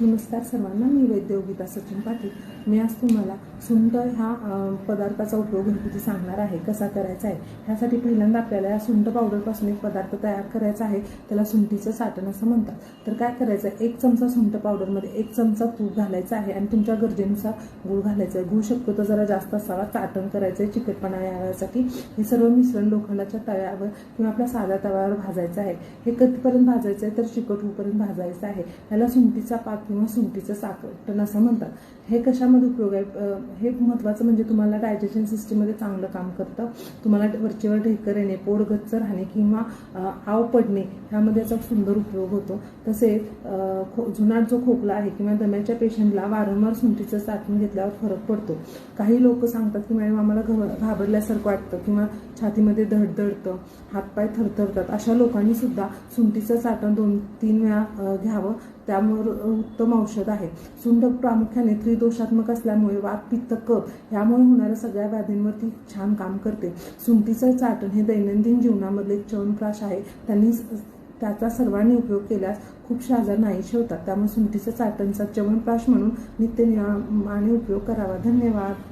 नमस्कार सर्वांना, मी वैद्य योगिता सचिन पाटील। मी आज तुम्हाला सुंठ ह्या पदार्थाचा उपयोग घरगुती सांगणार आहे, कसा करायचा आहे। ह्यासाठी पहिल्यांदा आपल्याला या सुंठ पावडरपासून एक पदार्थ तयार करायचा आहे, त्याला सुंठीचं चाटण असं म्हणतात। तर काय करायचं आहे, 1 चमचा सुंठ पावडरमध्ये 1 चमचा तूप घालायचा आहे आणि तुमच्या गरजेनुसार गूळ घालायचा आहे। गूळ शक्यतो जरा जास्त असावा, चाटण करायचं आहे चिकटपणा यासाठी। हे सर्व मिश्रण लोखंडाच्या तव्यावर किंवा आपल्या साध्या तव्यावर भाजायचं आहे। हे कधीपर्यंत भाजायचं आहे तर चिकट होईपर्यंत भाजायचं आहे। याला सुंठीचा पाक किंवा सुंठीचं चाटण असं म्हणतात। हे कशामध्ये उपयोग आहे, हे महत्त्वाचं म्हणजे तुम्हाला डायजेशन सिस्टीममध्ये चांगलं काम करतं। तुम्हाला वरचेवर ढेकर येणे, पोट गच्च राहणे किंवा आव पडणे ह्यामध्ये याचा सुंदर उपयोग होतो। तसेच जुनाट जो खोकला आहे किंवा दम्याच्या पेशंटला वारंवार सुंठीचं चाटण घेतल्यावर फरक पडतो। काही लोक सांगतात की मॅडम आम्हाला घाबरल्यासारखं वाटतं किंवा छातीमध्ये धडधडतं, हातपाय थरथरतात, अशा लोकांनी सुद्धा सुंठीचं चाटण 2-3 वेळा घ्यावं, त्यामुळे उत्तम औषध आहे। सुंठ प्रामुख्याने त्रिदोषात्मक असल्यामुळे वात, पित्त, कफ यामुळे होणाऱ्या सगळ्या व्याधींवरती छान काम करते। सुंठीचं चाटण हे दैनंदिन जीवनामधले एक च्यवनप्राश आहे। त्याचा सर्वांनी उपयोग केल्यास खूपशे आजार नाहीसे होतात। त्यामुळे सुंठीचं चाटणचा च्यवनप्राश म्हणून नित्यनियमाने उपयोग करावा। धन्यवाद।